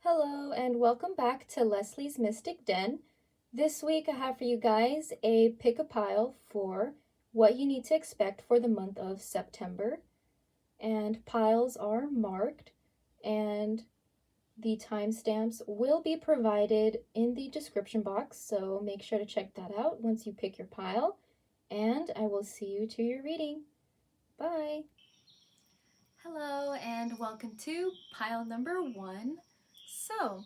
Hello and welcome back to Leslie's Mystic Den. This week I have for you guys a pick a pile for what you need to expect for the month of September. And piles are marked and the timestamps will be provided in the description box, so make sure to check that out once you pick your pile. And I will see you to your reading. Bye! Hello and welcome to pile number 1. So,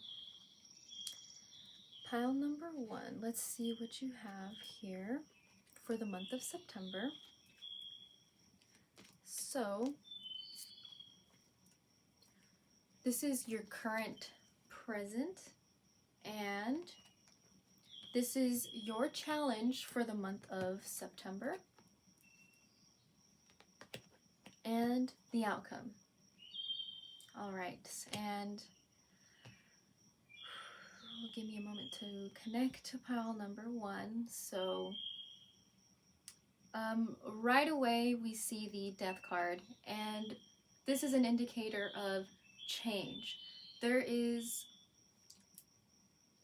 pile number 1, let's see what you have here for the month of September. So, this is your current present, and this is your challenge for the month of September and the outcome. All right, and give me a moment to connect to pile number 1. So, right away we see the Death card, and this is an indicator of change. There is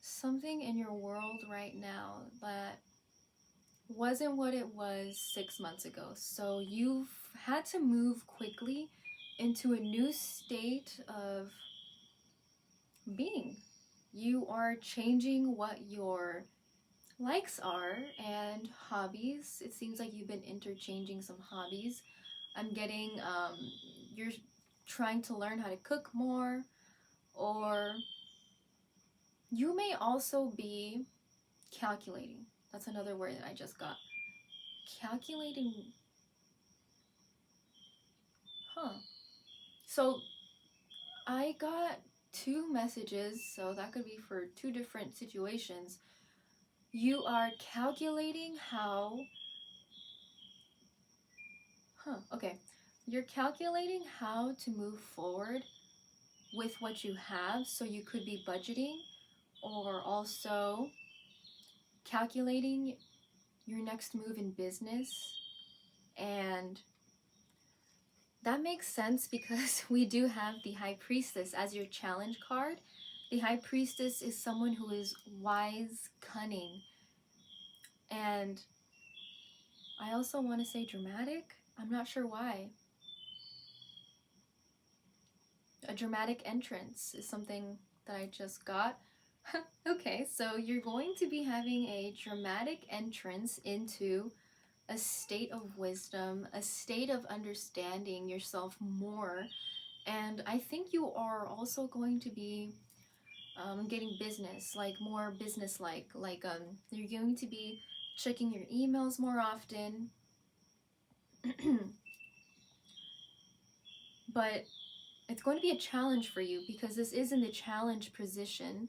something in your world right now that wasn't what it was 6 months ago. So you've had to move quickly into a new state of being. You are changing what your likes are and hobbies. It seems like you've been interchanging some hobbies. I'm getting you're trying to learn how to cook more, or you may also be calculating. That's another word that I just got. Calculating. So I got 2 messages, so that could be for 2 different situations. You are calculating how okay. You're calculating how to move forward with what you have, so you could be budgeting or also calculating your next move in business. And that makes sense because we do have the High Priestess as your challenge card. The High Priestess is someone who is wise, cunning, and I also want to say dramatic. I'm not sure why. A dramatic entrance is something that I just got. Okay, so you're going to be having a dramatic entrance into a state of wisdom, a state of understanding yourself more, and I think you are also going to be getting business, like more business-like, you're going to be checking your emails more often. But it's going to be a challenge for you because this is in the challenge position.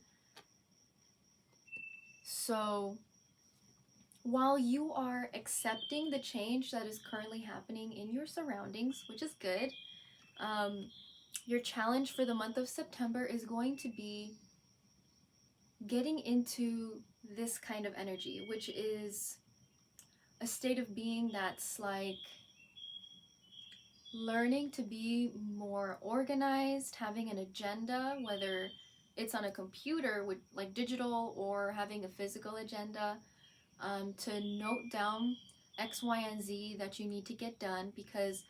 So while you are accepting the change that is currently happening in your surroundings, which is good, your challenge for the month of September is going to be getting into this kind of energy, which is a state of being that's like learning to be more organized, having an agenda, whether it's on a computer with like digital or having a physical agenda, to note down X, Y, and Z that you need to get done, because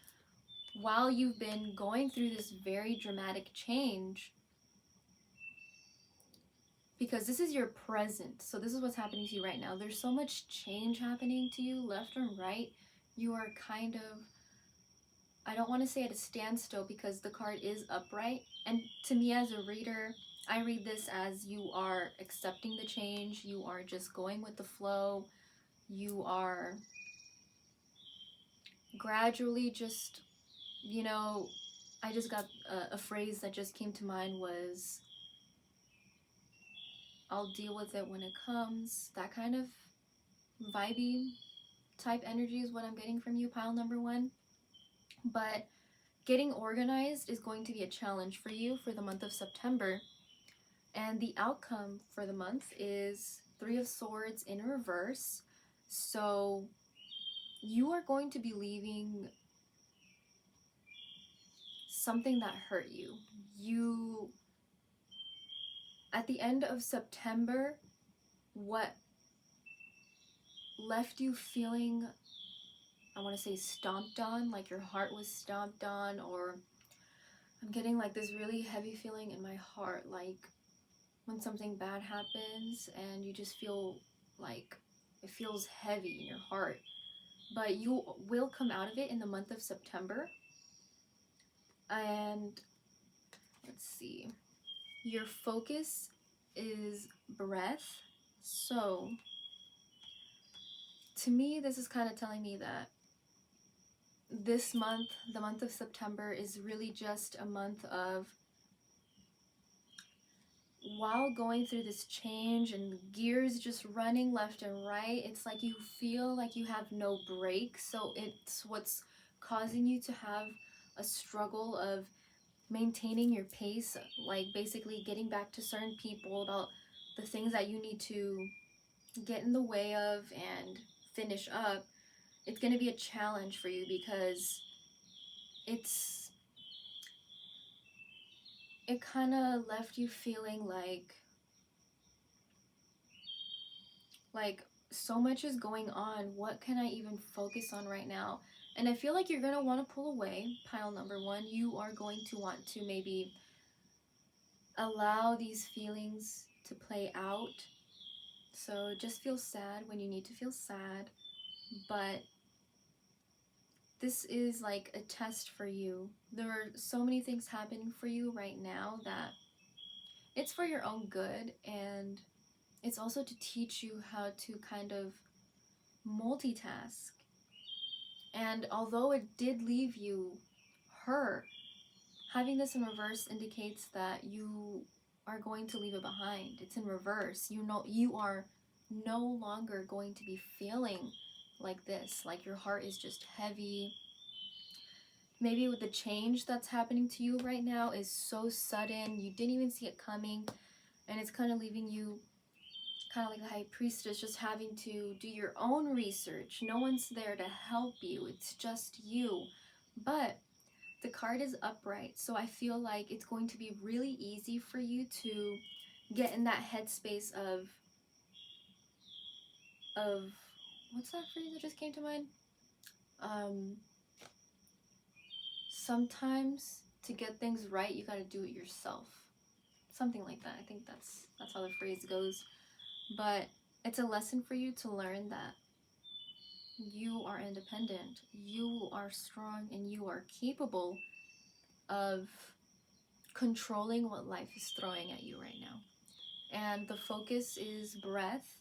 while you've been going through this very dramatic change, because this is your present, so this is what's happening to you right now. There's so much change happening to you left and right. You are kind of, I don't want to say at a standstill because the card is upright, and to me as a reader, I read this as you are accepting the change, you are just going with the flow, you are gradually just, I just got a phrase that just came to mind was, I'll deal with it when it comes. That kind of vibey type energy is what I'm getting from you, pile number 1. But getting organized is going to be a challenge for you for the month of September. And the outcome for the month is 3 of Swords in reverse. So you are going to be leaving something that hurt you. You, at the end of September, what left you feeling, I want to say stomped on, like your heart was stomped on, or I'm getting like this really heavy feeling in my heart, like when something bad happens and you just feel like it feels heavy in your heart. But you will come out of it in the month of September. And let's see, your focus is breath. So to me, this is kind of telling me that this month, the month of September, is really just a month of, while going through this change and gears just running left and right, it's like you feel like you have no break. So it's what's causing you to have a struggle of maintaining your pace, like basically getting back to certain people about the things that you need to get in the way of and finish up. It's going to be a challenge for you because it kind of left you feeling like so much is going on. What can I even focus on right now? And I feel like you're going to want to pull away. Pile number one, you are going to want to maybe allow these feelings to play out. So just feel sad when you need to feel sad. But this is like a test for you. There are so many things happening for you right now that it's for your own good, and it's also to teach you how to kind of multitask. And although it did leave you hurt, having this in reverse indicates that you are going to leave it behind. It's in reverse. You know, you are no longer going to be feeling like this, like your heart is just heavy. Maybe with the change that's happening to you right now is so sudden, you didn't even see it coming, and it's kind of leaving you kind of like the high priestess, just having to do your own research. No one's there to help you, it's just you. But the card is upright, so I feel like it's going to be really easy for you to get in that headspace of what's that phrase that just came to mind? Sometimes to get things right, you got to do it yourself. Something like that. I think that's how the phrase goes. But it's a lesson for you to learn that you are independent, you are strong, and you are capable of controlling what life is throwing at you right now. And the focus is breath.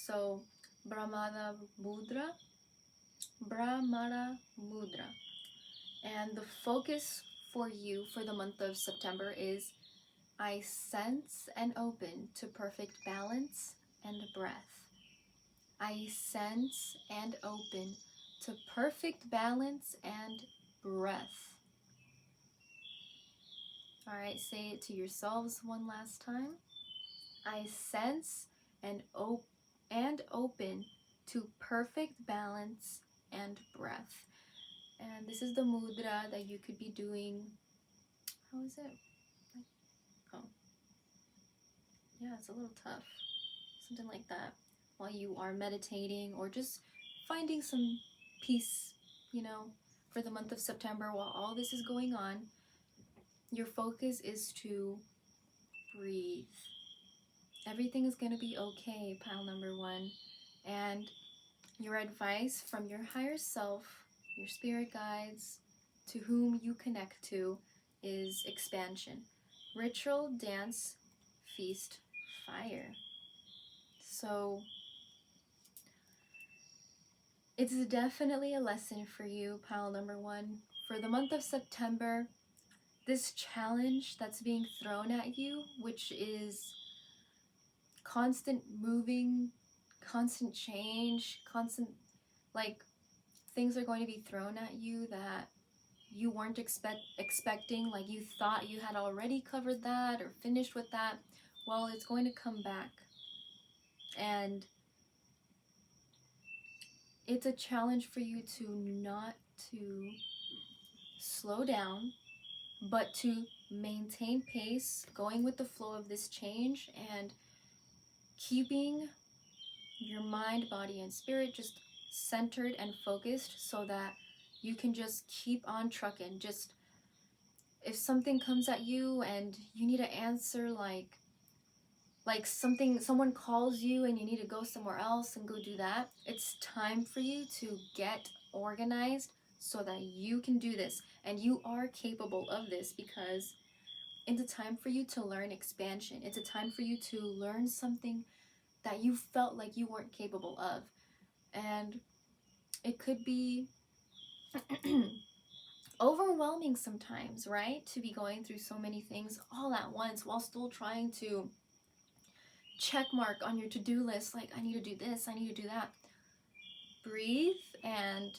So Brahmara Mudra. And the focus for you for the month of September is I sense and open to perfect balance and breath. I sense and open to perfect balance and breath. All right, say it to yourselves one last time. I sense and open to perfect balance and breath. And this is the mudra that you could be doing. How is it? Oh, yeah, it's a little tough. Something like that. While you are meditating or just finding some peace, for the month of September while all this is going on. Your focus is to breathe. Everything is going to be okay, pile number one. And your advice from your higher self, your spirit guides, to whom you connect to, is expansion. Ritual, dance, feast, fire. So it's definitely a lesson for you, pile number one. For the month of September, this challenge that's being thrown at you, which is constant moving, constant change, constant, like, things are going to be thrown at you that you weren't expecting, like you thought you had already covered that or finished with that. Well, it's going to come back. And it's a challenge for you to not to slow down, but to maintain pace, going with the flow of this change, and keeping your mind, body, and spirit just centered and focused so that you can just keep on trucking. Just if something comes at you and you need to answer, like someone calls you and you need to go somewhere else and go do that, it's time for you to get organized so that you can do this, and you are capable of this, because it's a time for you to learn expansion. It's a time for you to learn something that you felt like you weren't capable of. And it could be overwhelming sometimes, right? To be going through so many things all at once while still trying to check mark on your to-do list, like, I need to do this, I need to do that. Breathe and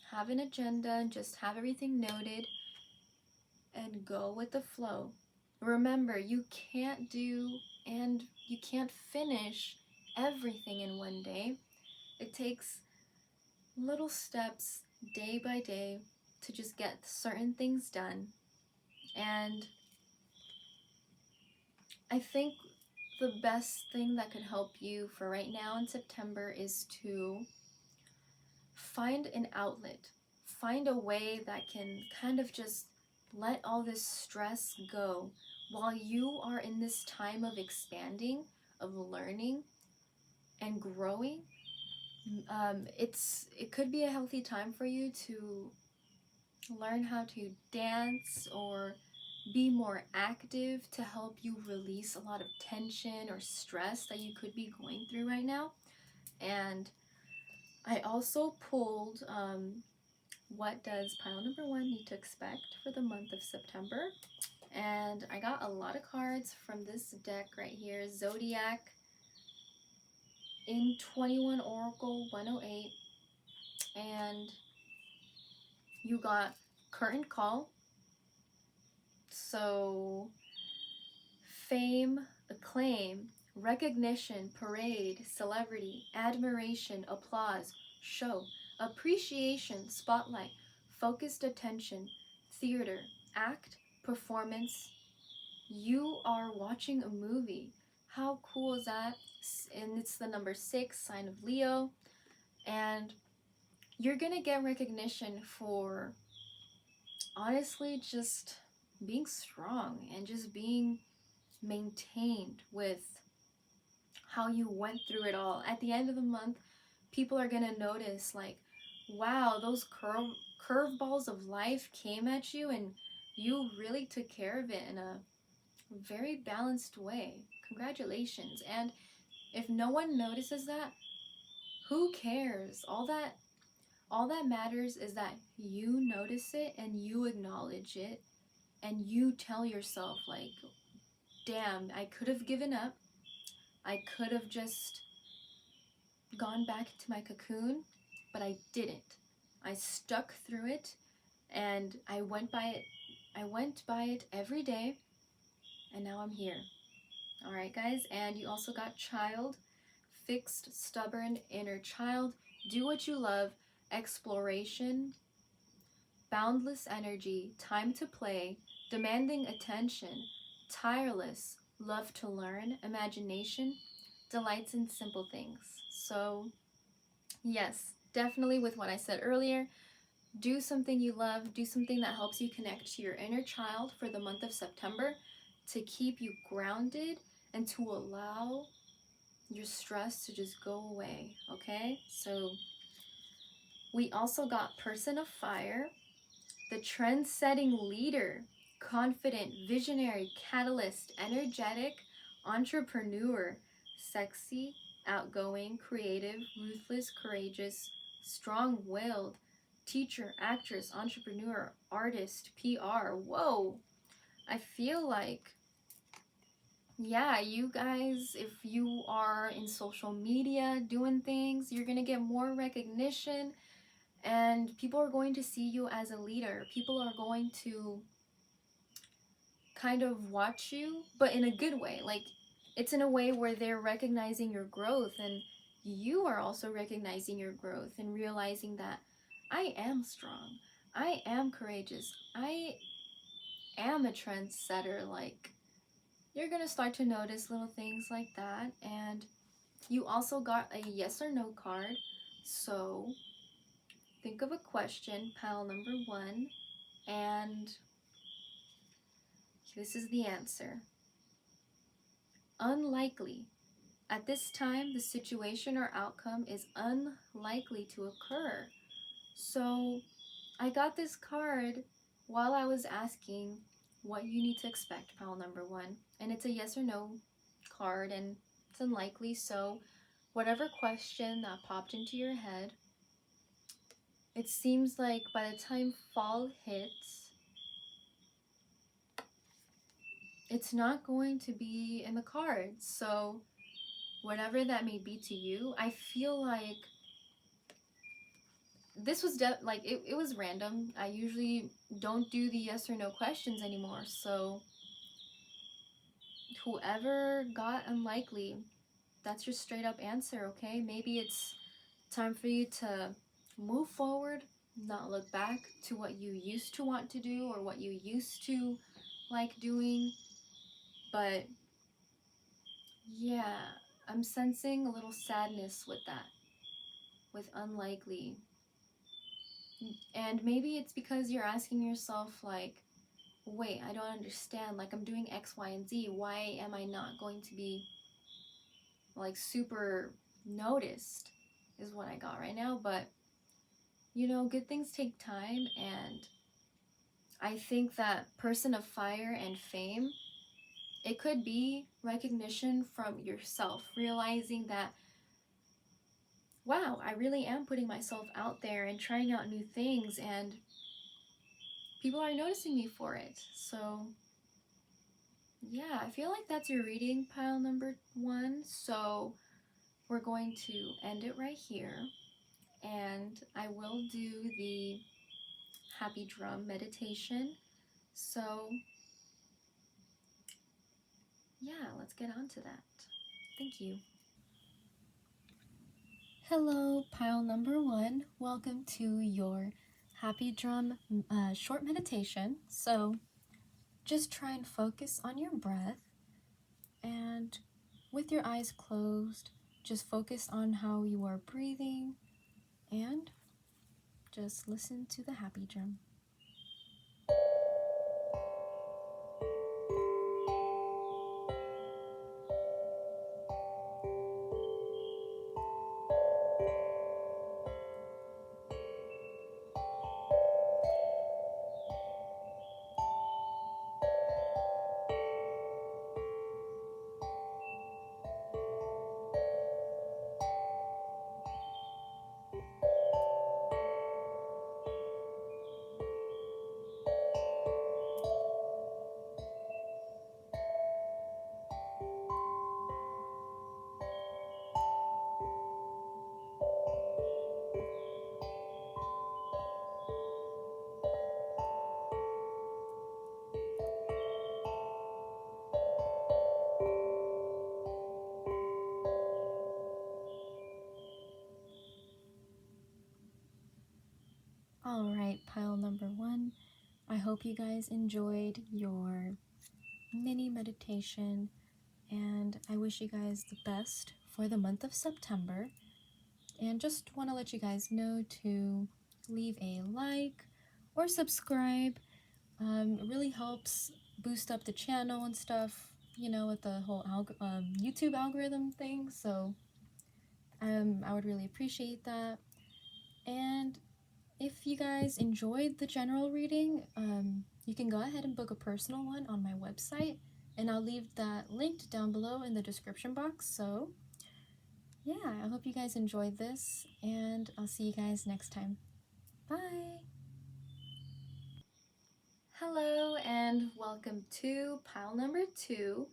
have an agenda and just have everything noted and go with the flow. Remember, you can't do and you can't finish everything in one day. It takes little steps day by day to just get certain things done. And I think the best thing that could help you for right now in September is to find an outlet. Find a way that can kind of just let all this stress go while you are in this time of expanding, of learning and growing. It could be a healthy time for you to learn how to dance or be more active to help you release a lot of tension or stress that you could be going through right now. And I also pulled what does pile number 1 need to expect for the month of September. And I got a lot of cards from this deck right here, Zodiac in 21 Oracle 108. And you got current call. So fame, acclaim, recognition, parade, celebrity, admiration, applause, show, appreciation, spotlight, focused attention, theater, act, performance. You are watching a movie. How cool is that? And it's the number 6, sign of Leo. And you're gonna get recognition for honestly just being strong and just being maintained with how you went through it all. At the end of the month, people are gonna notice, like, wow, those curveballs of life came at you and you really took care of it in a very balanced way. Congratulations. And if no one notices that, who cares? All that matters is that you notice it and you acknowledge it and you tell yourself, like, damn, I could have given up. I could have just gone back to my cocoon, but I didn't. I stuck through it and I went by it. I went by it every day, and now I'm here. All right, guys. And you also got child, fixed, stubborn, inner child, do what you love, exploration, boundless energy, time to play, demanding attention, tireless, love to learn, imagination, delights in simple things. So, yes, definitely with what I said earlier, do something you love, do something that helps you connect to your inner child for the month of September to keep you grounded and to allow your stress to just go away, okay? So, we also got person of fire, the trend-setting leader, confident, visionary, catalyst, energetic, entrepreneur, sexy, outgoing, creative, ruthless, courageous, strong-willed, teacher, actress, entrepreneur, artist, PR. Whoa! I feel like, yeah, you guys, if you are in social media doing things, you're gonna get more recognition. And people are going to see you as a leader. People are going to kind of watch you, but in a good way. Like, it's in a way where they're recognizing your growth and you are also recognizing your growth and realizing that I am strong, I am courageous, I am a trendsetter. Like, you're gonna start to notice little things like that. And you also got a yes or no card. So think of a question, pile number 1, and this is the answer. Unlikely. At this time, the situation or outcome is unlikely to occur. So I got this card while I was asking what you need to expect, pile number 1. And it's a yes or no card, and it's unlikely. So whatever question that popped into your head, it seems like by the time fall hits, it's not going to be in the cards. So whatever that may be to you, I feel like this was like it was random. I usually don't do the yes or no questions anymore. So whoever got unlikely, that's your straight up answer, okay? Maybe it's time for you to move forward, not look back to what you used to want to do or what you used to like doing. But yeah, I'm sensing a little sadness with that, with unlikely. And maybe it's because you're asking yourself, like, wait, I don't understand. Like, I'm doing X, Y, and Z. Why am I not going to be, like, super noticed? Is what I got right now. But, you know, good things take time. And I think that person of fire and fame, it could be recognition from yourself, realizing that, wow, I really am putting myself out there and trying out new things, and people are noticing me for it. So yeah, I feel like that's your reading, pile number 1. So we're going to end it right here, and I will do the happy drum meditation. So yeah, let's get on to that. Thank you. Hello, pile number 1. Welcome to your happy drum short meditation. So just try and focus on your breath, and with your eyes closed, just focus on how you are breathing and just listen to the happy drum. Alright, pile number 1. I hope you guys enjoyed your mini meditation, and I wish you guys the best for the month of September. And just want to let you guys know to leave a like or subscribe. It really helps boost up the channel and stuff, you know, with the whole YouTube algorithm thing. So I would really appreciate that. And if you guys enjoyed the general reading, you can go ahead and book a personal one on my website, and I'll leave that linked down below in the description box. So yeah, I hope you guys enjoyed this, and I'll see you guys next time. Bye! Hello, and welcome to pile number 2.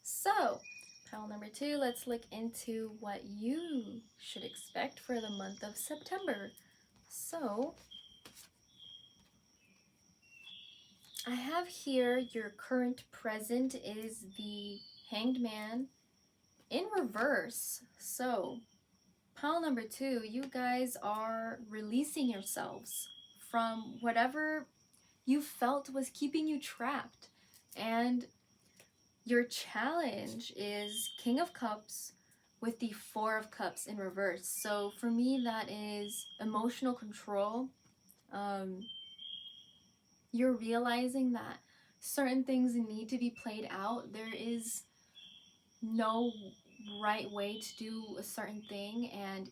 So, pile number 2, let's look into what you should expect for the month of September. So, I have here your current present is the Hanged Man in reverse. So pile number 2, you guys are releasing yourselves from whatever you felt was keeping you trapped. And your challenge is King of Cups with the Four of Cups in reverse. So for me, that is emotional control. You're realizing that certain things need to be played out. There is no right way to do a certain thing, and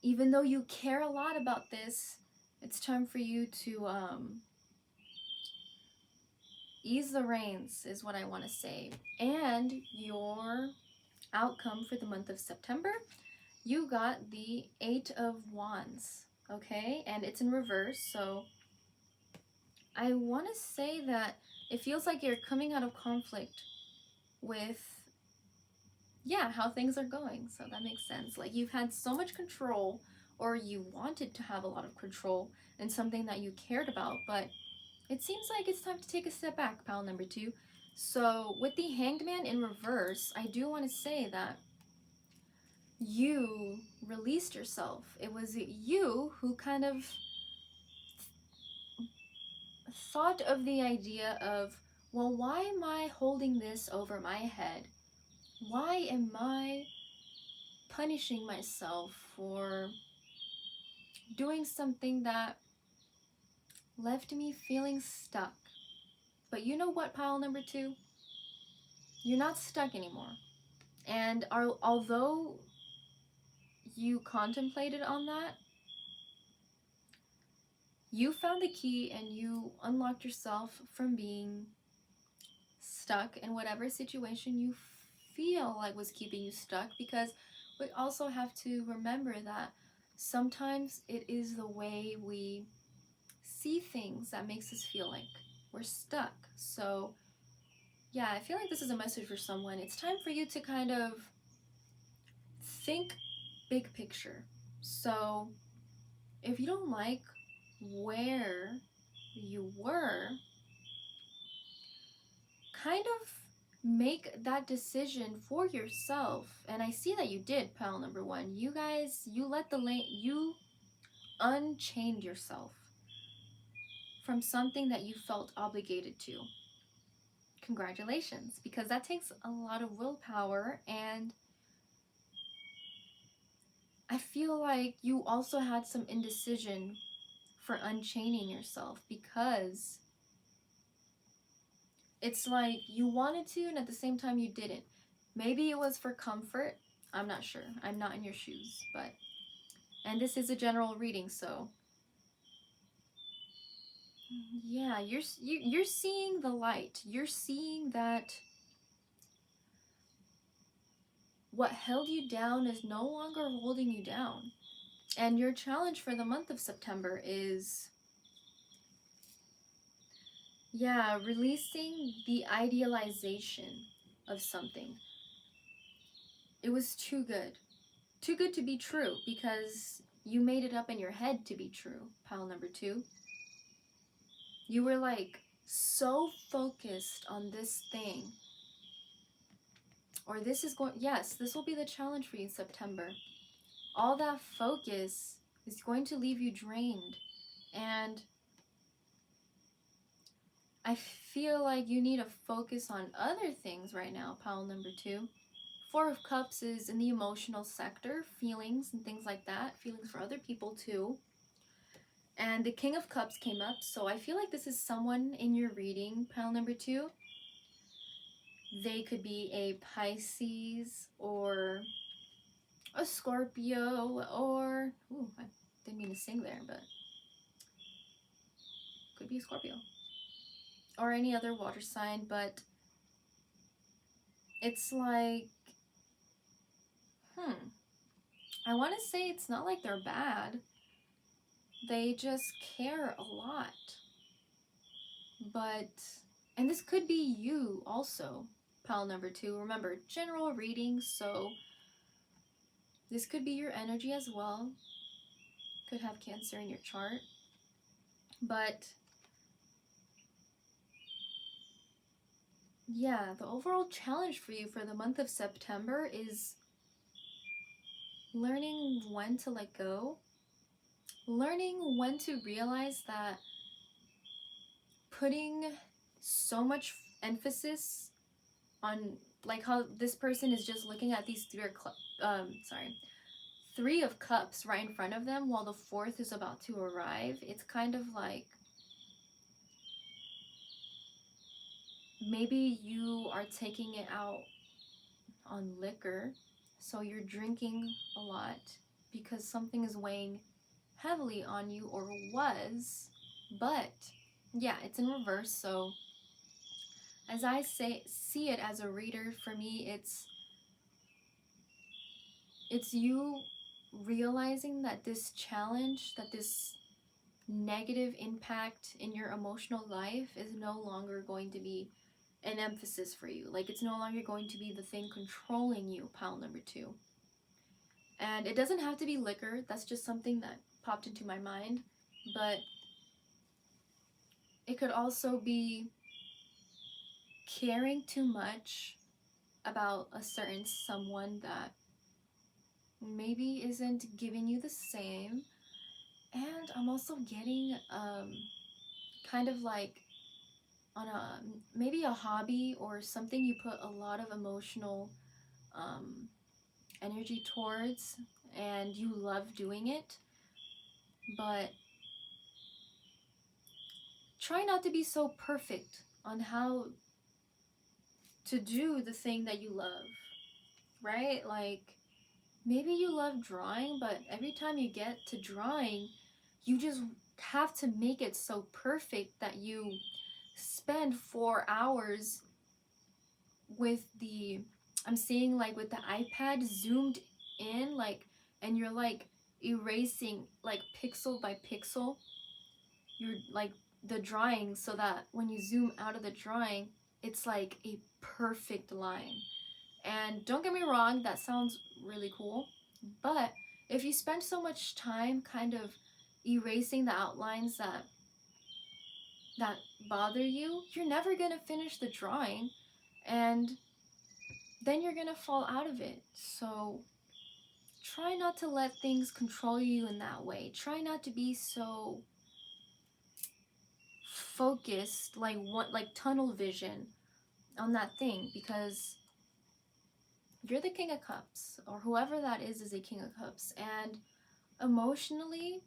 even though you care a lot about this, it's time for you to ease the reins, is what I want to say. And your outcome for the month of September, you got the 8 of Wands, okay? And it's in reverse, so I want to say that it feels like you're coming out of conflict with, yeah, how things are going. So that makes sense. Like, you've had so much control, or you wanted to have a lot of control in something that you cared about, but it seems like it's time to take a step back, pile number 2. So with the Hanged Man in reverse, I do want to say that you released yourself. It was you who kind of thought of the idea of, well, why am I holding this over my head? Why am I punishing myself for doing something that left me feeling stuck? But you know what, pile number 2? You're not stuck anymore. And although you contemplated on that, you found the key and you unlocked yourself from being stuck in whatever situation you feel like was keeping you stuck, because we also have to remember that sometimes it is the way we see things that makes us feel like we're stuck. So yeah, I feel like this is a message for someone. It's time for you to kind of think big picture. So if you don't like where you were, kind of make that decision for yourself. And I see that you did, pile number 1. You guys, you let the you unchained yourself from something that you felt obligated to. Congratulations, because that takes a lot of willpower, and I feel like you also had some indecision for unchaining yourself, because it's like you wanted to and at the same time you didn't. Maybe it was for comfort. I'm not sure. I'm not in your shoes, but, and this is a general reading, so yeah, you're seeing the light. You're seeing that what held you down is no longer holding you down. And your challenge for the month of September is, yeah, releasing the idealization of something. It was too good. Too good to be true, because you made it up in your head to be true, pile number 2. You were like so focused on this thing, or this is going, yes, this will be the challenge for you in September. All that focus is going to leave you drained, and I feel like you need to focus on other things right now, pile number 2. 4 of Cups is in the emotional sector, feelings and things like that, feelings for other people too. And the King of Cups came up, so I feel like this is someone in your reading, pile number 2. They could be a Pisces or a Scorpio, or, ooh, I didn't mean to sing there, but could be a Scorpio. Or any other water sign, but it's like, I want to say it's not like they're bad. They just care a lot. But, and this could be you also, pile number 2. Remember, general reading, so this could be your energy as well. Could have Cancer in your chart. But yeah, the overall challenge for you for the month of September is learning when to let go, learning when to realize that putting so much emphasis on, like, how this person is just looking at these three of cups right in front of them while the fourth is about to arrive. It's kind of like maybe you are taking it out on liquor, so you're drinking a lot because something is weighing heavily on you, or was. But yeah, it's in reverse. So as I see it as a reader, for me it's you realizing that this challenge, that this negative impact in your emotional life is no longer going to be an emphasis for you. Like, it's no longer going to be the thing controlling you, pile number 2. And it doesn't have to be liquor. That's just something that popped into my mind. But it could also be caring too much about a certain someone that maybe isn't giving you the same. And I'm also getting kind of like on a maybe a hobby or something you put a lot of emotional energy towards, and you love doing it, but try not to be so perfect on how to do the thing that you love, right? Like, maybe you love drawing, but every time you get to drawing, you just have to make it so perfect that you spend 4 hours with the, I'm seeing like with the iPad zoomed in, like, and you're like erasing like pixel by pixel, you're like the drawing, so that when you zoom out of the drawing, it's like a perfect line. And don't get me wrong, that sounds really cool, but if you spend so much time kind of erasing the outlines that bother you, you're never gonna finish the drawing, and then you're gonna fall out of it. So try not to let things control you in that way. Try not to be so focused, like tunnel vision on that thing, because you're the King of Cups, or whoever that is a King of Cups, and emotionally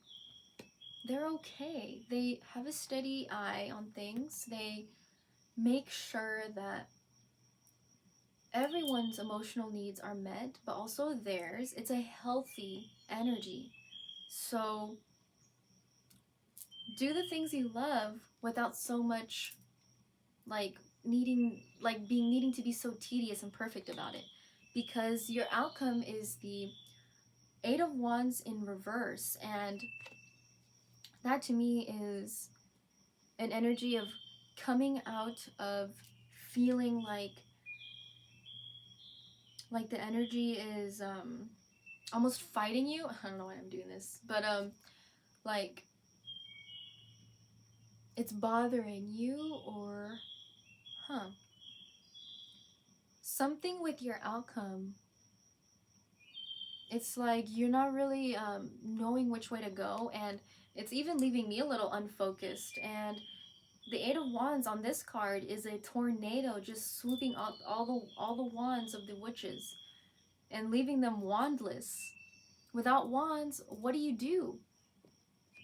they're okay. They have a steady eye on things. They make sure that everyone's emotional needs are met, but also theirs. It's a healthy energy. So do the things you love without so much like needing to be so tedious and perfect about it, because your outcome is the 8 of Wands in reverse, and that to me is an energy of coming out of feeling like the energy is almost fighting you. I don't know why I'm doing this, but like it's bothering you, or something with your outcome. It's like you're not really knowing which way to go, and it's even leaving me a little unfocused. And the 8 of Wands on this card is a tornado just swooping up all the wands of the witches and leaving them wandless. Without wands, what do?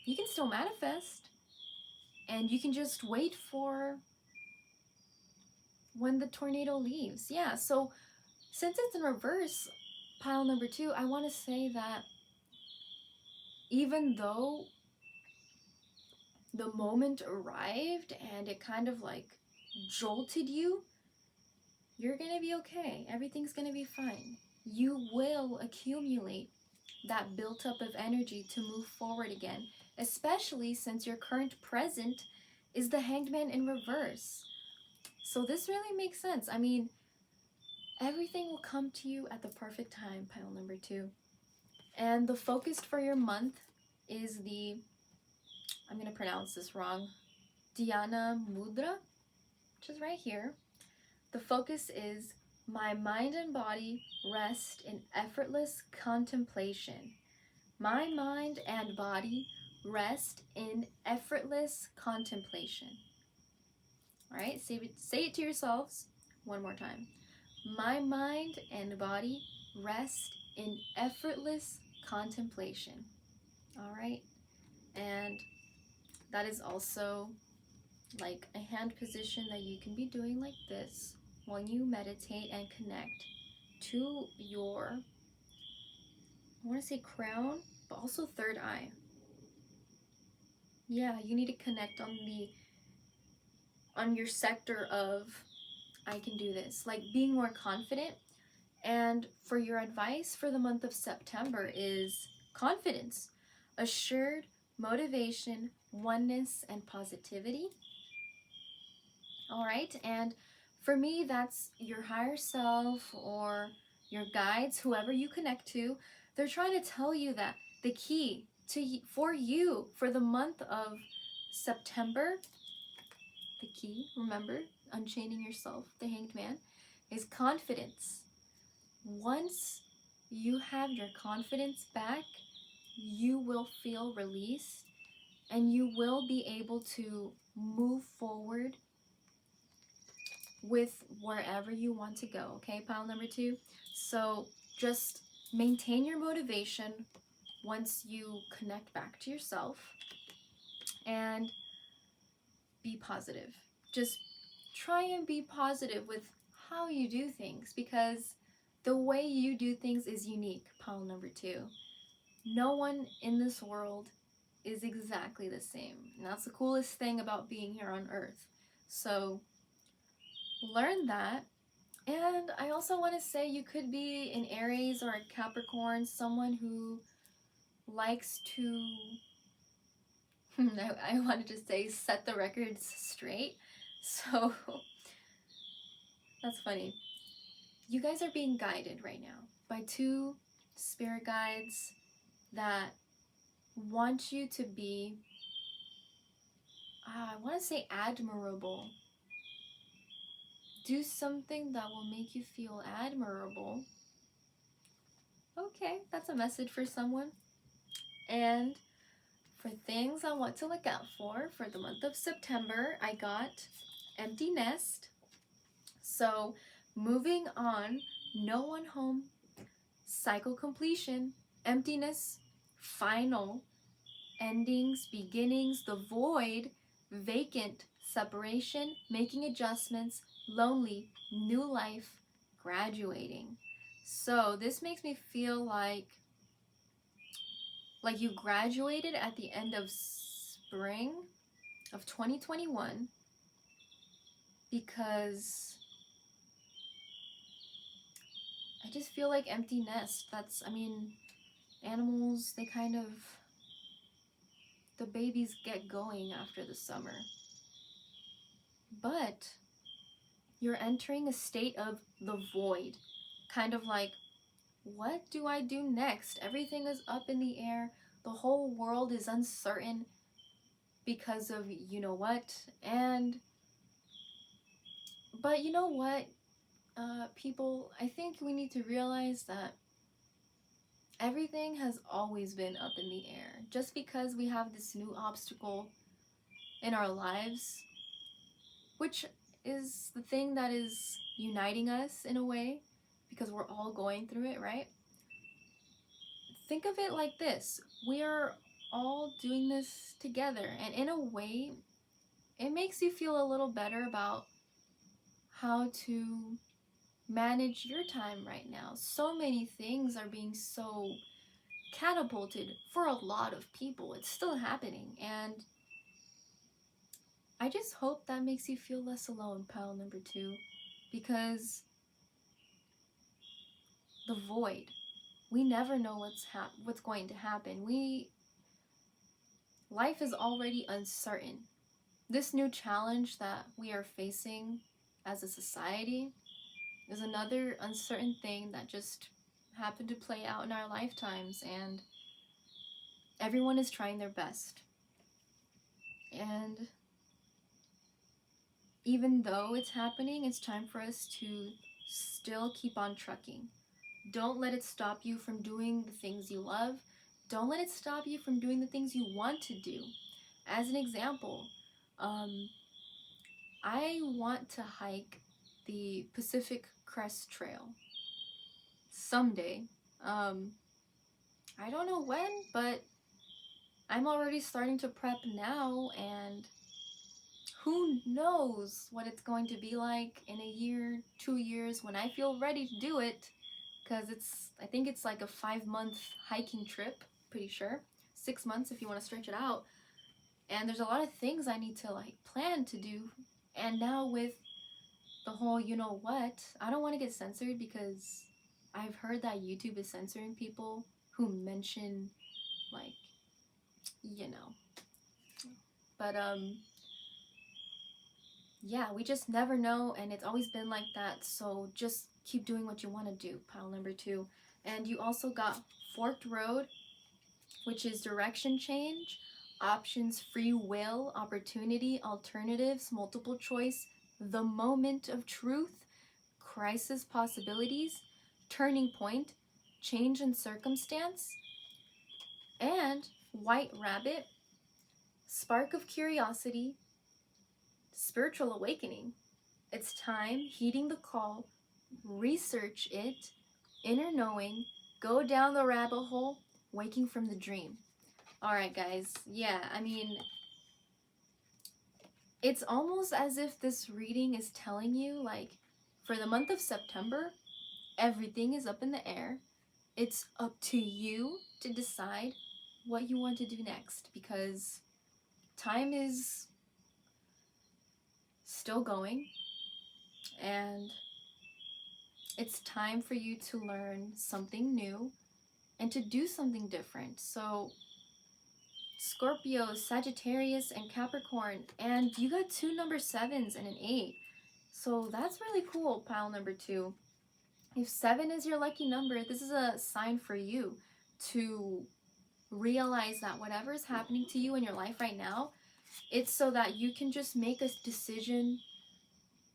You can still manifest, and you can just wait for when the tornado leaves. Yeah, so since it's in reverse, pile number 2, I want to say that even though the moment arrived and it kind of like jolted you, you're gonna be okay. Everything's gonna be fine. You will accumulate that built up of energy to move forward again, especially since your current present is the Hanged Man in reverse. So this really makes sense. I mean, everything will come to you at the perfect time, pile number 2. And the focus for your month is the, I'm going to pronounce this wrong, Dhyana Mudra, which is right here. The focus is My mind and body rest in effortless contemplation. My mind and body rest in effortless contemplation. All right, say it to yourselves one more time. My mind and body rest in effortless contemplation. All right, and that is also like a hand position that you can be doing like this when you meditate and connect to your, I want to say crown, but also third eye. Yeah, you need to connect on your sector of I can do this, like being more confident. And for your advice for the month of September is confidence, assured motivation, oneness, and positivity. All right, and for me, that's your higher self or your guides, whoever you connect to. They're trying to tell you that the key for you for the month of September, the key, remember, unchaining yourself, the Hanged Man, is confidence. Once you have your confidence back, you will feel released and you will be able to move forward with wherever you want to go. Okay, pile number 2. So just maintain your motivation once you connect back to yourself and be positive. Just try and be positive with how you do things, because the way you do things is unique. Pile number 2. No one in this world is exactly the same. And that's the coolest thing about being here on Earth. So learn that. And I also want to say you could be an Aries or a Capricorn, someone who likes to, I wanted to say set the records straight. So that's funny. You guys are being guided right now by 2 spirit guides that want you to be, I want to say admirable. Do something that will make you feel admirable. Okay, that's a message for someone. And for things I want to look out for the month of September, I got empty nest. So moving on, no one home, cycle completion, emptiness, final, endings, beginnings, the void, vacant, separation, making adjustments, lonely, new life, graduating. So this makes me feel like you graduated at the end of spring of 2021, because I just feel like empty nest. Animals, they kind of, the babies get going after the summer. But you're entering a state of the void. Kind of like, what do I do next? Everything is up in the air. The whole world is uncertain because of you know what. But you know what, people, I think we need to realize that everything has always been up in the air. Just because we have this new obstacle in our lives, which is the thing that is uniting us in a way, because we're all going through it, right? Think of it like this. We are all doing this together, and in a way, it makes you feel a little better about how to manage your time right now. So many things are being so catapulted for a lot of people. It's still happening, and I just hope that makes you feel less alone, pile number 2, because the void, we never know what's going to happen. Life is already uncertain. This new challenge that we are facing as a society is another uncertain thing that just happened to play out in our lifetimes, and everyone is trying their best. And even though it's happening, it's time for us to still keep on trucking. Don't let it stop you from doing the things you love. Don't let it stop you from doing the things you want to do. As an example, I want to hike the Pacific Crest Trail someday. I don't know when, but I'm already starting to prep now, and who knows what it's going to be like in a year, 2 years, when I feel ready to do it. Because I think it's like a 5-month hiking trip, pretty sure. 6 months if you want to stretch it out. And there's a lot of things I need to like plan to do. And now with the whole you know what, I don't want to get censored because I've heard that YouTube is censoring people who mention like, you know. But yeah, we just never know, and it's always been like that. So just keep doing what you want to do, pile number 2. And you also got forked road, which is direction change, options, free will, opportunity, alternatives, multiple choice, the moment of truth, crisis possibilities, turning point, change in circumstance, and white rabbit, spark of curiosity, spiritual awakening. It's time, heeding the call, research it, inner knowing, go down the rabbit hole, waking from the dream. Alright guys, yeah, I mean, it's almost as if this reading is telling you, like, for the month of September, everything is up in the air. It's up to you to decide what you want to do next, because time is still going, and it's time for you to learn something new and to do something different. So Scorpio, Sagittarius, and Capricorn, and you got 2 number 7s and an 8. So that's really cool, pile number 2. If 7 is your lucky number, this is a sign for you to realize that whatever is happening to you in your life right now, it's so that you can just make a decision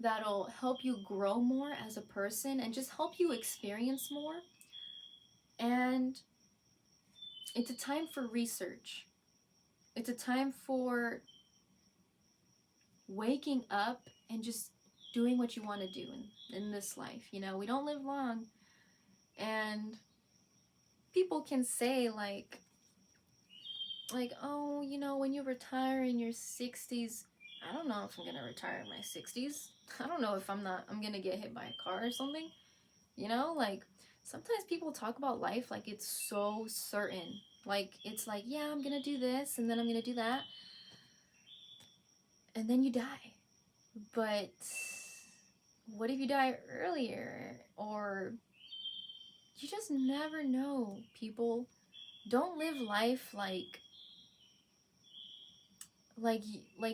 that'll help you grow more as a person and just help you experience more. And it's a time for research. It's a time for waking up and just doing what you want to do in this life. You know, we don't live long, and people can say like, oh, you know, when you retire in your 60s, I don't know if I'm gonna retire in my 60s. I don't know if I'm gonna get hit by a car or something. You know, like, sometimes people talk about life like it's so certain. Like, it's like, yeah, I'm gonna do this, and then I'm gonna do that, and then you die. But what if you die earlier? Or you just never know, people. Don't live life like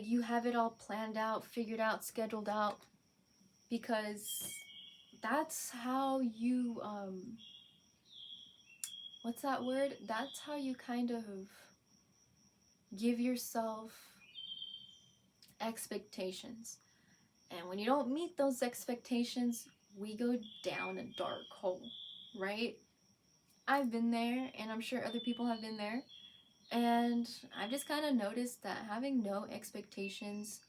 you have it all planned out, figured out, scheduled out, because that's how you what's that word? That's how you kind of give yourself expectations. And when you don't meet those expectations, we go down a dark hole, right? I've been there, and I'm sure other people have been there. And I've just kind of noticed that having no expectations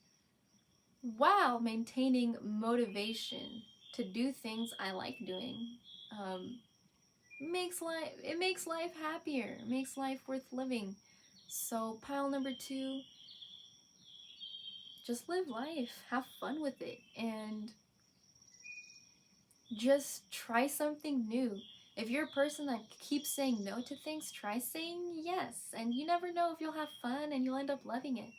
while maintaining motivation to do things I like doing makes life happier, makes life worth living. So pile number 2, just live life, have fun with it, and just try something new. If you're a person that keeps saying no to things, try saying yes, and you never know if you'll have fun and you'll end up loving it.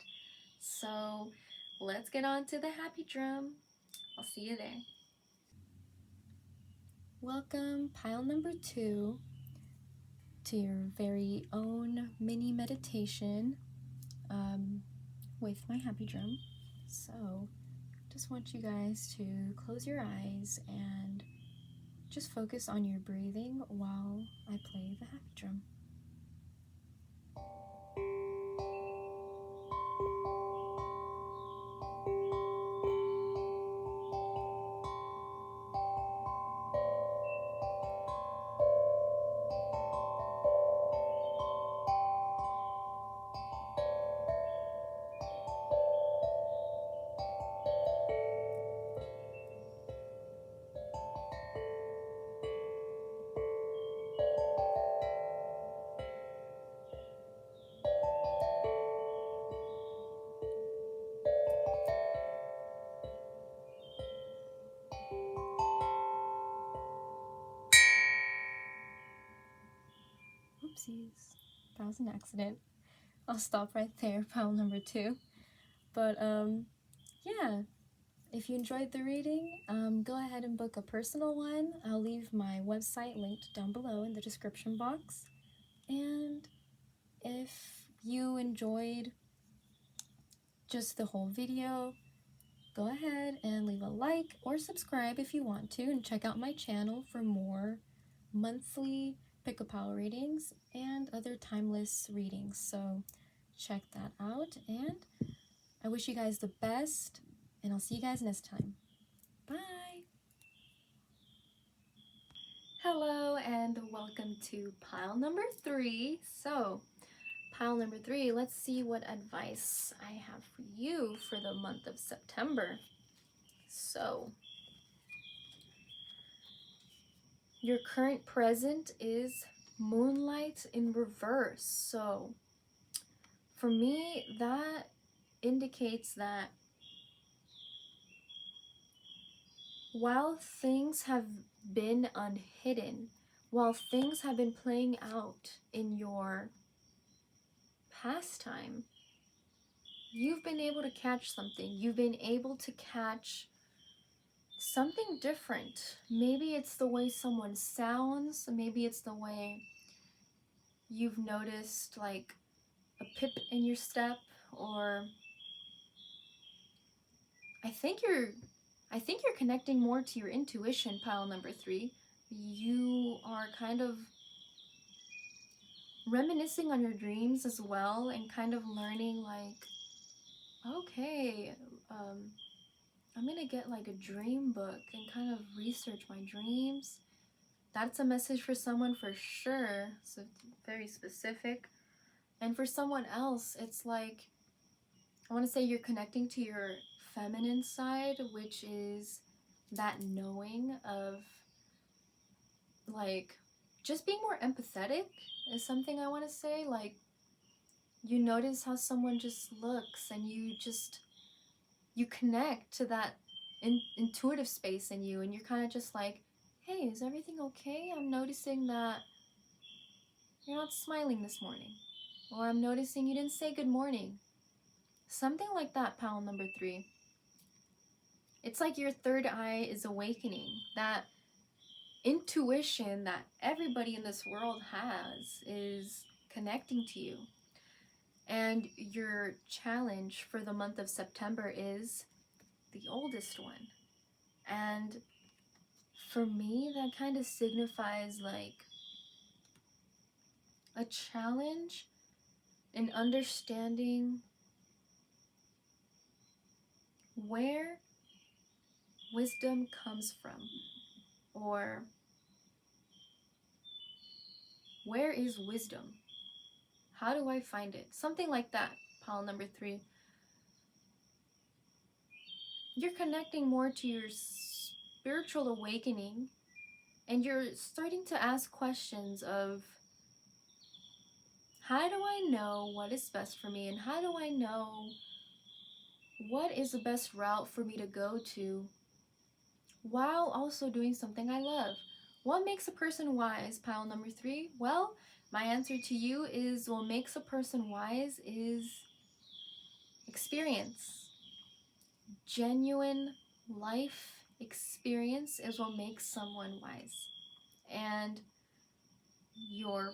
So let's get on to the happy drum. I'll see you there. Welcome, pile number 2, to your very own mini meditation with my happy drum. So just want you guys to close your eyes and just focus on your breathing while I play the happy drum. that was an accident. I'll stop right there, pile number 2. But yeah, if you enjoyed the reading, go ahead and book a personal one. I'll leave my website linked down below in the description box. And if you enjoyed just the whole video, go ahead and leave a like or subscribe if you want to, and check out my channel for more monthly pick a pile readings and other timeless readings. So check that out, and I wish you guys the best, and I'll see you guys next time. Bye! Hello and welcome to pile number 3. So, pile number 3, let's see what advice I have for you for the month of September. So, your current present is moonlight in reverse. So, for me, that indicates that while things have been unhidden, while things have been playing out in your pastime, you've been able to catch something. You've been able to catch something different. Maybe it's the way someone sounds, maybe it's the way you've noticed like a pip in your step, or I think you're connecting more to your intuition, pile number 3. You are kind of reminiscing on your dreams as well, and kind of learning like, okay, I'm gonna get like a dream book and kind of research my dreams. That's a message for someone for sure. So very specific. And for someone else, it's like, I want to say you're connecting to your feminine side, which is that knowing of like just being more empathetic is something I want to say. Like, you notice how someone just looks, and you connect to that intuitive space in you, and you're kind of just like, hey, is everything okay? I'm noticing that you're not smiling this morning, or I'm noticing you didn't say good morning. Something like that, pile number 3. It's like your third eye is awakening. That intuition that everybody in this world has is connecting to you. And your challenge for the month of September is the oldest one. And for me, that kind of signifies like a challenge in understanding where wisdom comes from, or where is wisdom? How do I find it? Something like that, pile number 3. You're connecting more to your spiritual awakening, and you're starting to ask questions of, how do I know what is best for me, and how do I know what is the best route for me to go to while also doing something I love? What makes a person wise, pile number 3? Well, my answer to you is, what makes a person wise is experience. Genuine life experience is what makes someone wise. And your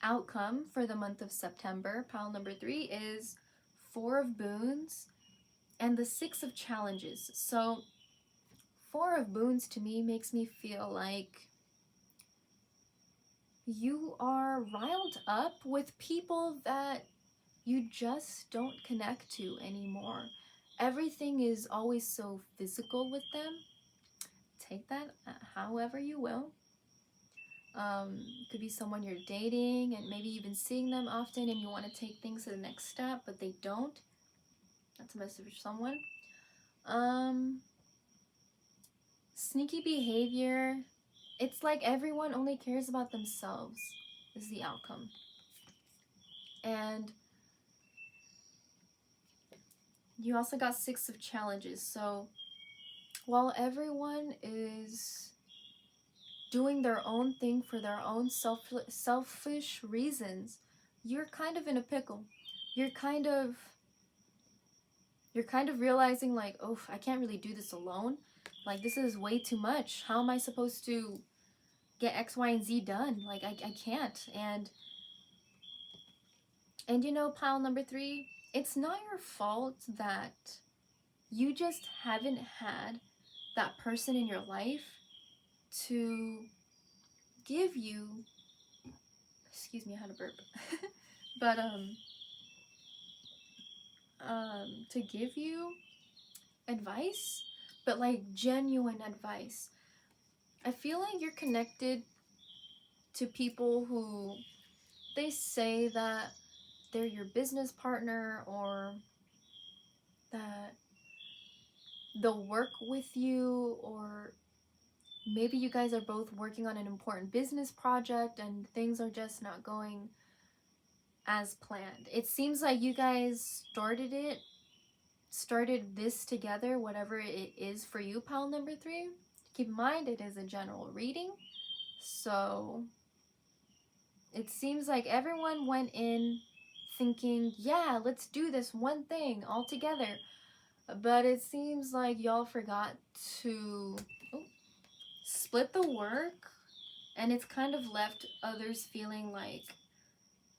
outcome for the month of September, pile number 3, is 4 of boons and the 6 of challenges. So 4 of boons to me makes me feel like you are riled up with people that you just don't connect to anymore. Everything is always so physical with them. Take that however you will. Could be someone you're dating, and maybe you've been seeing them often and you want to take things to the next step, but they don't. That's a message for someone. Sneaky behavior. It's like everyone only cares about themselves is the outcome. And you also got 6 of challenges. So while everyone is doing their own thing for their own selfish reasons, you're kind of in a pickle. You're kind of realizing like, oh, I can't really do this alone. Like, this is way too much. How am I supposed to get X, Y, and Z done? Like, I can't. And you know, pile number 3, it's not your fault that you just haven't had that person in your life to give you, excuse me, I had a burp. But to give you advice, but like genuine advice. I feel like you're connected to people who they say that they're your business partner, or that they'll work with you, or maybe you guys are both working on an important business project and things are just not going as planned. It seems like you guys started this together, whatever it is for you, pile number 3. Keep in mind, it is a general reading, so it seems like everyone went in thinking, yeah, let's do this one thing all together. But it seems like y'all forgot to split the work, and it's kind of left others feeling like,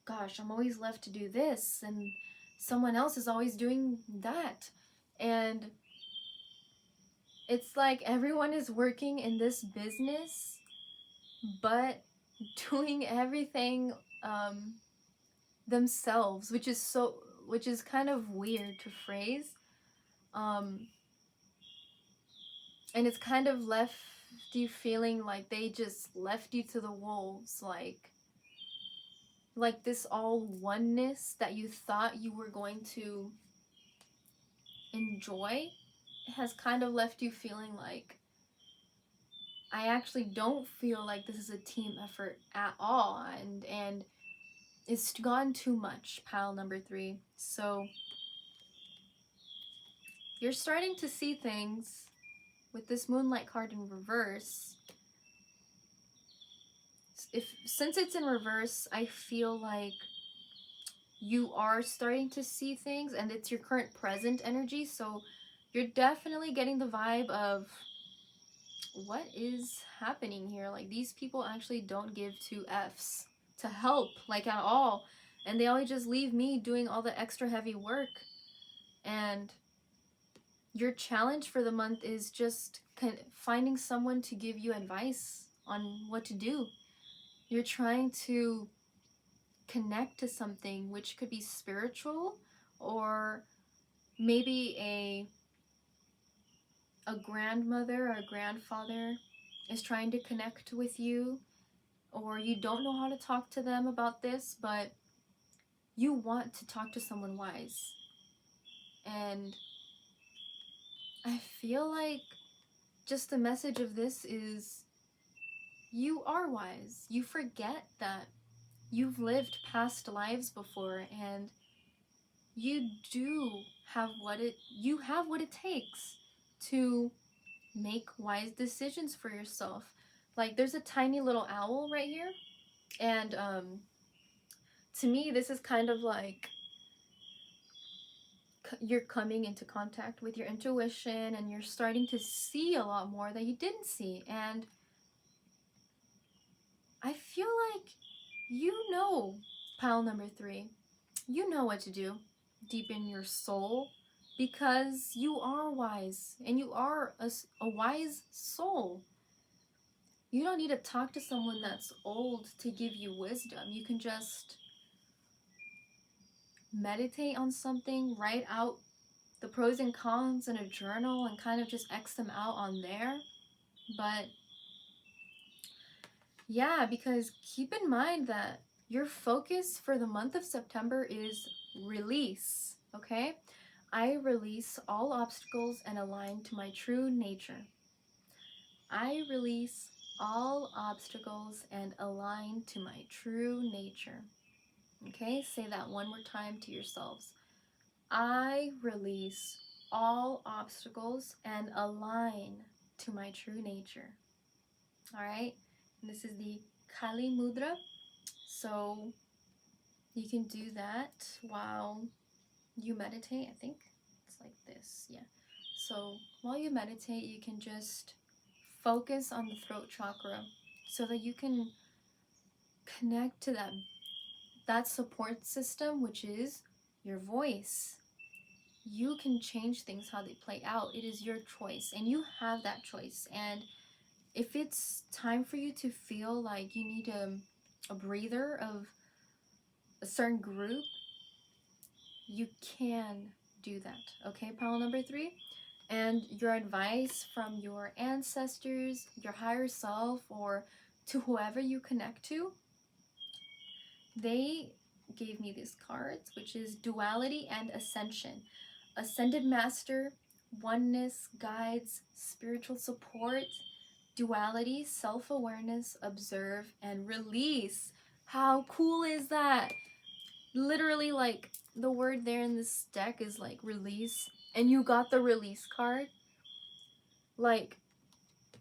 gosh, I'm always left to do this, and someone else is always doing that. And it's like everyone is working in this business, but doing everything themselves, which is kind of weird to phrase. And it's kind of left you feeling like they just left you to the wolves, like this all oneness that you thought you were going to enjoy has kind of left you feeling like, I actually don't feel like this is a team effort at all, and it's gone too much, pile number 3. So you're starting to see things with this Moonlight card in reverse. Since it's in reverse, I feel like you are starting to see things, and it's your current present energy, so you're definitely getting the vibe of what is happening here. Like, these people actually don't give 2 Fs to help, like, at all, and they always just leave me doing all the extra heavy work. And your challenge for the month is just finding someone to give you advice on what to do. You're trying to connect to something, which could be spiritual, or maybe a grandmother or a grandfather is trying to connect with you, or you don't know how to talk to them about this, but you want to talk to someone wise. And I feel like just the message of this is, you are wise. You forget that you've lived past lives before, and you have what it takes to make wise decisions for yourself. Like, there's a tiny little owl right here, and to me this is kind of like you're coming into contact with your intuition, and you're starting to see a lot more that you didn't see. And I feel like, pile number 3, you know what to do deep in your soul, because you are wise, and you are a wise soul. You don't need to talk to someone that's old to give you wisdom. You can just meditate on something, write out the pros and cons in a journal, and kind of just X them out on there. But yeah, because keep in mind that your focus for the month of September is release, okay? I release all obstacles and align to my true nature. I release all obstacles and align to my true nature. Okay, say that one more time to yourselves. I release all obstacles and align to my true nature. All right, and this is the Kali Mudra. So You can do that while you meditate. I think it's like this. Yeah. So while you meditate, you can just focus on the throat chakra so that you can connect to that support system, which is your voice. You can change things how they play out. It is your choice, and you have that choice. And if it's time for you to feel like you need a breather of a certain group, you can do that. Okay, pile number 3. And your advice from your ancestors, your higher self, or to whoever you connect to, they gave me these cards, which is duality and ascension. Ascended master, oneness, guides, spiritual support, duality, self-awareness, observe, and release. How cool is that? Literally, like, the word there in this deck is like release, and you got the release card. Like,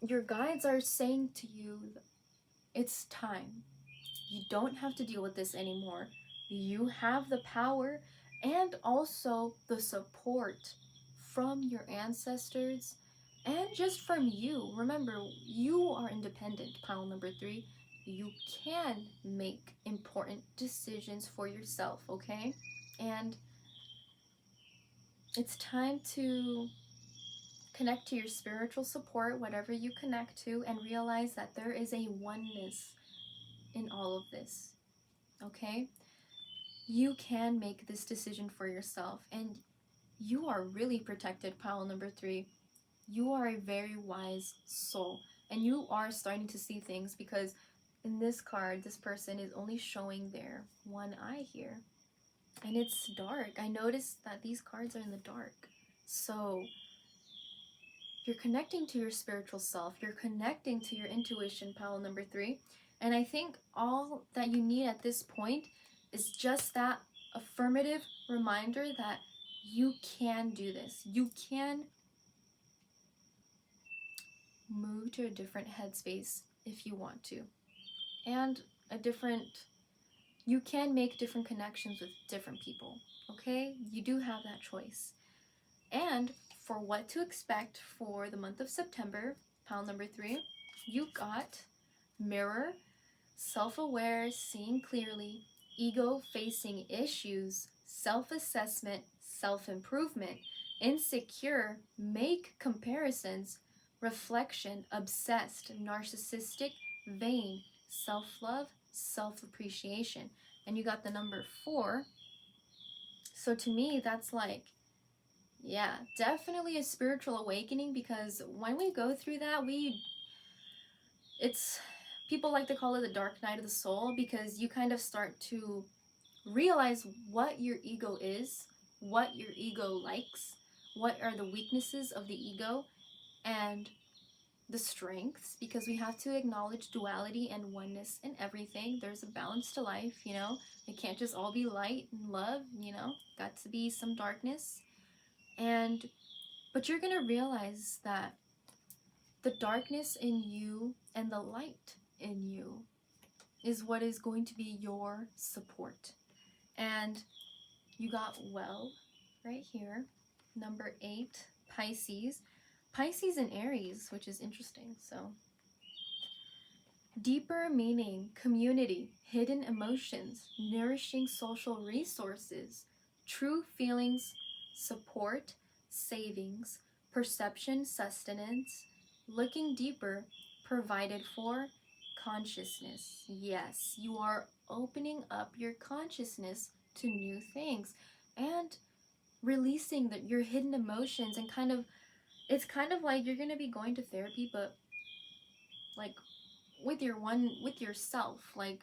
your guides are saying to you, it's time. You don't have to deal with this anymore. You have the power and also the support from your ancestors and just from you. Remember, you are independent, pile number 3. You can make important decisions for yourself, okay? And it's time to connect to your spiritual support, whatever you connect to, and realize that there is a oneness in all of this, okay? You can make this decision for yourself, and you are really protected, pile number 3. You are a very wise soul, and you are starting to see things, because in this card, this person is only showing their one eye here, and it's dark. I noticed that these cards are in the dark. So you're connecting to your spiritual self, you're connecting to your intuition, pile number 3. And I think all that you need at this point is just that affirmative reminder that you can do this. You can move to a different headspace if you want to. And you can make different connections with different people, okay? You do have that choice. And for what to expect for the month of September, pile number 3, you got mirror, self-aware, seeing clearly, ego facing issues, self-assessment, self-improvement, insecure, make comparisons, reflection, obsessed, narcissistic, vain, self-love, self-appreciation. And you got the number 4. So to me, that's like, yeah, definitely a spiritual awakening, because when we go through that, it's, people like to call it the dark night of the soul, because you kind of start to realize what your ego is, what your ego likes, what are the weaknesses of the ego, and the strengths, because we have to acknowledge duality and oneness in everything. There's a balance to life, you know? It can't just all be light and love, you know? Got to be some darkness. But you're gonna realize that the darkness in you and the light in you is what is going to be your support. And you got well right here. Number 8, Pisces. Pisces and Aries, which is interesting. So, deeper meaning, community, hidden emotions, nourishing social resources, true feelings, support, savings, perception, sustenance, looking deeper, provided for, consciousness. Yes, you are opening up your consciousness to new things and releasing your hidden emotions, and it's kind of like you're going to be going to therapy, but like with yourself. Like,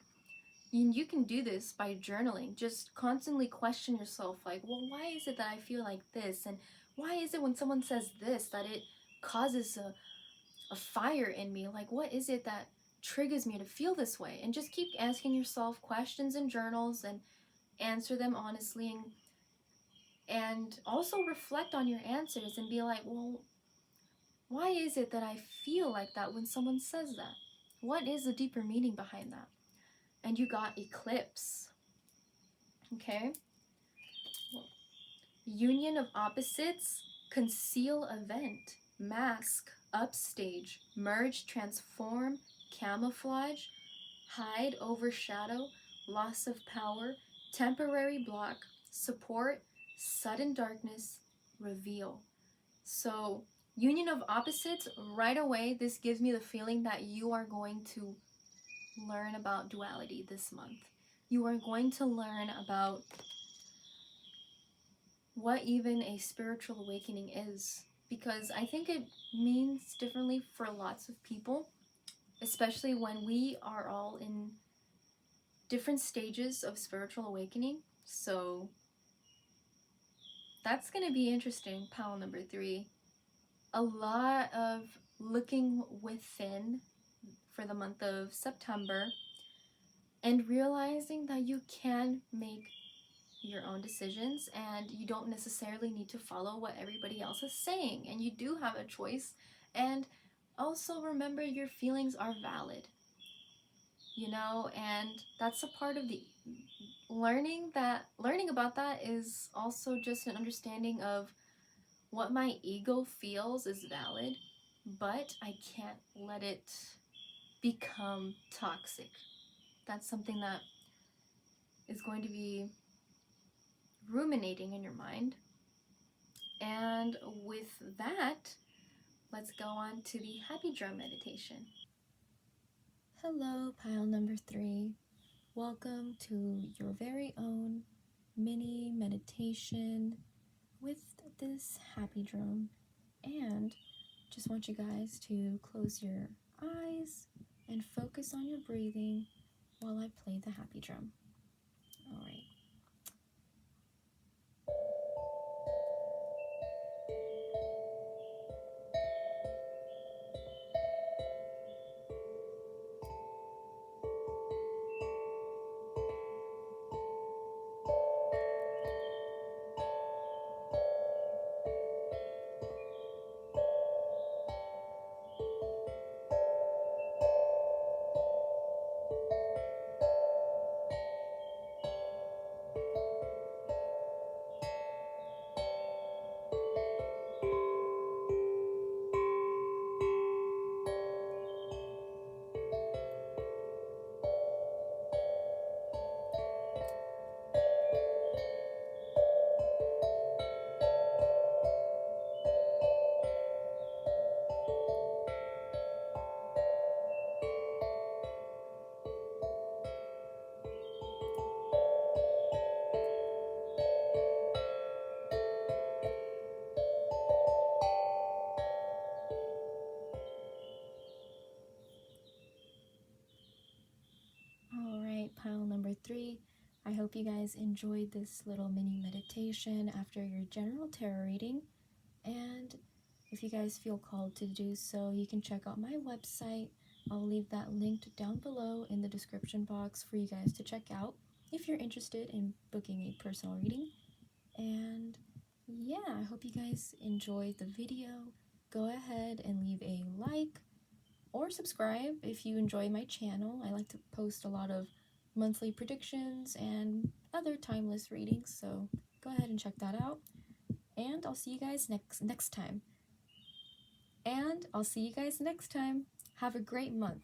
you can do this by journaling. Just constantly question yourself, like, well, why is it that I feel like this, and why is it when someone says this that it causes a fire in me? Like, what is it that triggers me to feel this way? And just keep asking yourself questions in journals and answer them honestly, and also reflect on your answers and be like, well, why is it that I feel like that when someone says that? What is the deeper meaning behind that? And you got eclipse. Okay? Union of opposites, conceal event, mask, upstage, merge, transform, camouflage, hide, overshadow, loss of power, temporary block, support, sudden darkness, reveal. So, union of opposites, right away, this gives me the feeling that you are going to learn about duality this month. You are going to learn about what even a spiritual awakening is, because I think it means differently for lots of people, especially when we are all in different stages of spiritual awakening. So that's going to be interesting, pile number 3. A lot of looking within for the month of September and realizing that you can make your own decisions and you don't necessarily need to follow what everybody else is saying, and you do have a choice. And also remember, your feelings are valid, and that's a part of the learning about that is also just an understanding of what my ego feels is valid, but I can't let it become toxic. That's something that is going to be ruminating in your mind. And with that, let's go on to the happy drum meditation. Hello, pile number 3. Welcome to your very own mini meditation with this happy drum. And just want you guys to close your eyes and focus on your breathing while I play the happy drum. All right. Pile number 3. I hope you guys enjoyed this little mini meditation after your general tarot reading. And if you guys feel called to do so, you can check out my website. I'll leave that linked down below in the description box for you guys to check out if you're interested in booking a personal reading. And yeah, I hope you guys enjoyed the video. Go ahead and leave a like or subscribe if you enjoy my channel. I like to post a lot of monthly predictions and other timeless readings, so go ahead and check that out. And I'll see you guys next time. Have a great month.